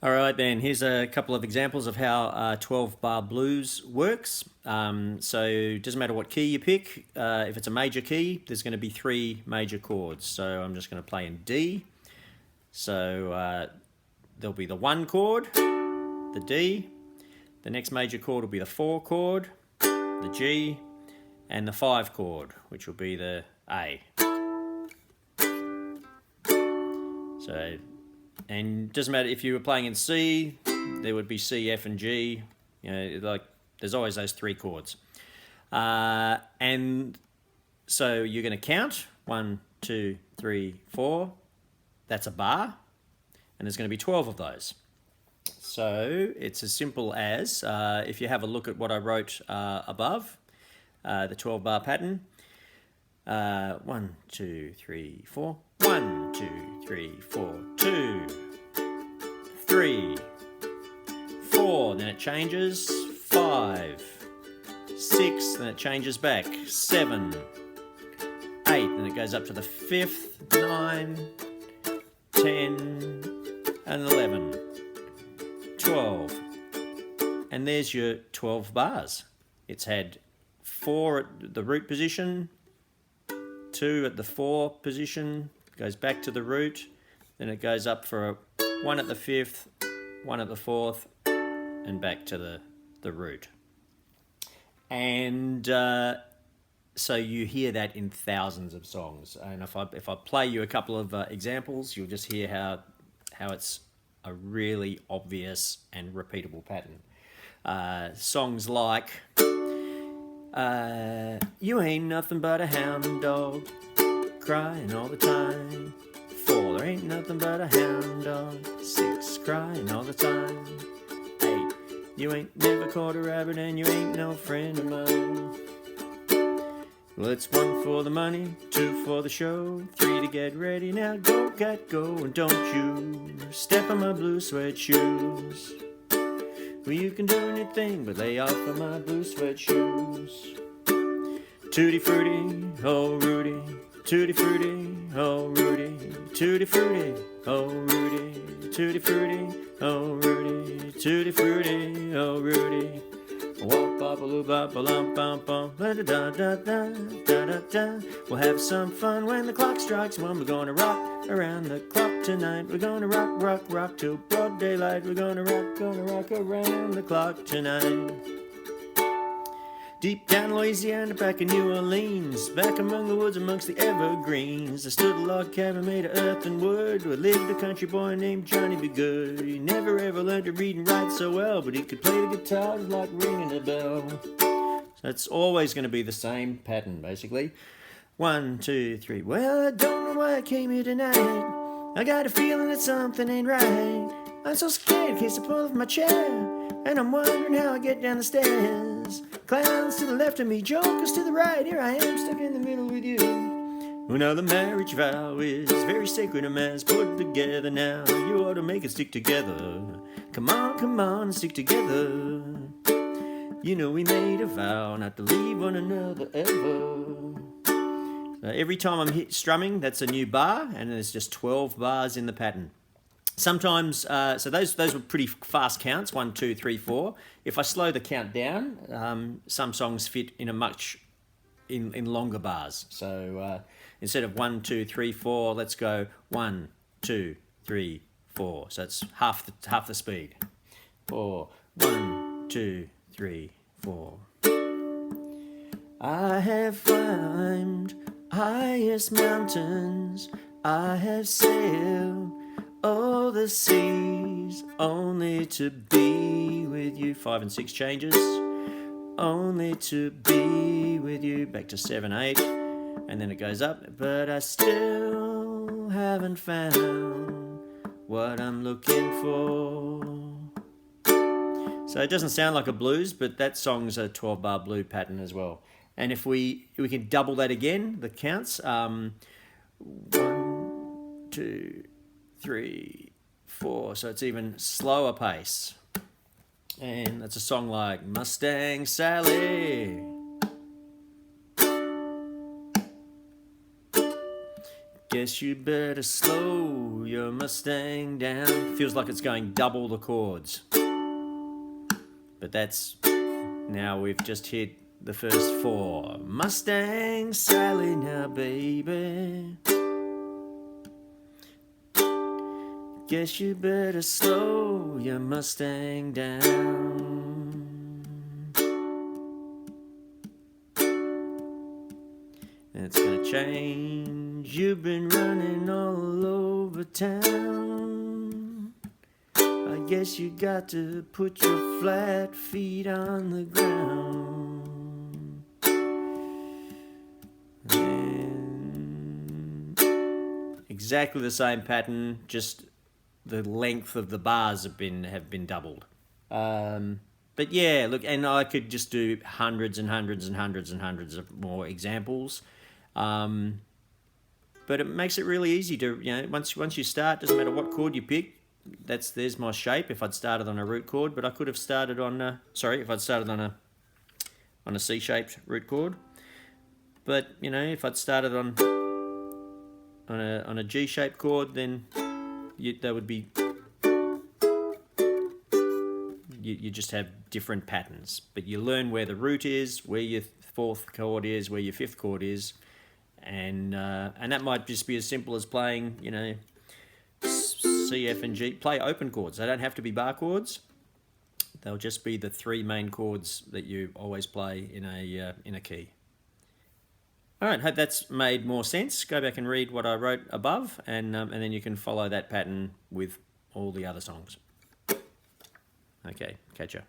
All right, then. Here's a couple of examples of how 12-bar blues works. So it doesn't matter what key you pick. If it's a major key, there's going to be 3 major chords. So I'm just going to play in D. So there'll be the 1 chord, the D. The next major chord will be the 4 chord, the G, and the 5 chord, which will be the A. So, and it doesn't matter if you were playing in C, there would be C, F, and G. You know, like there's always those 3 chords. And so you're going to count 1, 2, 3, 4. That's a bar, and there's going to be 12 of those. So it's as simple as, if you have a look at what I wrote above, the 12-bar pattern. 1, 2, 3, 4. 1, 2, 3, 4. 2, 3, 4. Then it changes. 5, 6. Then it changes back. 7, 8. Then it goes up to the 5th. 9, 10, and 11. 12. And there's your 12 bars. It's had 4 at the root position, 2 at the 4 position, goes back to the root, then it goes up for 1 at the 5th, 1 at the 4th, and back to the root. And so you hear that in thousands of songs. And if I play you a couple of examples, you'll just hear how it's a really obvious and repeatable pattern. Songs like you ain't nothing but a hound dog, crying all the time. 4, there ain't nothing but a hound dog. 6, crying all the time. 8, you ain't never caught a rabbit and you ain't no friend of mine. Well, it's 1 for the money, 2 for the show, 3 to get ready. Now go, cat, go, and don't you step on my blue suede shoes. Well, you can do anything but lay off of my blue suede shoes. Tutti frutti, oh Rudy. Tutti frutti, oh Rudy. Tutti frutti, oh Rudy. Tutti frutti, oh Rudy. Tutti frutti, oh Rudy. Wop bop a loop bop a lump bump bump da da da da da da da. We'll have some fun when the clock strikes 1. We're gonna rock around the clock tonight. We're gonna rock, rock, rock till broad daylight. We're gonna rock around the clock tonight. Deep down in Louisiana, back in New Orleans, back among the woods amongst the evergreens, there stood a log cabin made of earth and wood, where lived a country boy named Johnny B. Good. He never ever learned to read and write so well, but he could play the guitar like ringing a bell. So it's always going to be the same pattern, basically. 1, 2, 3. Well, I don't know why I came here tonight. I got a feeling that something ain't right. I'm so scared in case I pull off my chair, and I'm wondering how I get down the stairs. Clowns to the left of me, jokers to the right. Here I am stuck in the middle with you. Well, now the marriage vow is very sacred, a man's put together now. You ought to make it stick together. Come on, and stick together. You know we made a vow not to leave one another ever. Every time I'm strumming, that's a new bar, and there's just 12 bars in the pattern. Sometimes, so those were pretty fast counts, 1, 2, 3, 4. If I slow the count down, some songs fit in a much in longer bars. So instead of 1, 2, 3, 4, let's go 1, 2, 3, 4. So it's half the speed. 4, 1, 2, 3, 4. I have climbed highest mountains. I have sailed all the seas, only to be with you. 5 and 6 changes. Only to be with you. Back to 7, 8. And then it goes up. But I still haven't found what I'm looking for. So it doesn't sound like a blues, but that song's a 12-bar blue pattern as well. And if we can double that again, the counts. 1, 2, 3, 4. So it's even slower pace. And that's a song like Mustang Sally. Get Guess you better slow your Mustang down. Feels like it's going double the chords. But that's, now we've just hit the first 4. Mustang Sally now, baby. Guess you better slow your Mustang down. It's gonna change. You've been running all over town. I guess you got to put your flat feet on the ground. And exactly the same pattern, just the length of the bars have been doubled. But yeah, look, and I could just do hundreds and hundreds and hundreds and hundreds of more examples. But it makes it really easy to, once you start, doesn't matter what chord you pick, there's my shape if I'd started on a root chord, but I could have started on if I'd started on a C-shaped root chord. But, if I'd started on a G-shaped chord, then that would be, you just have different patterns, but you learn where the root is, where your 4th chord is, where your 5th chord is, and that might just be as simple as playing, C, F, and G. Play open chords. They don't have to be bar chords. They'll just be the 3 main chords that you always play in a key. All right, hope that's made more sense. Go back and read what I wrote above, and then you can follow that pattern with all the other songs. Okay, catch ya.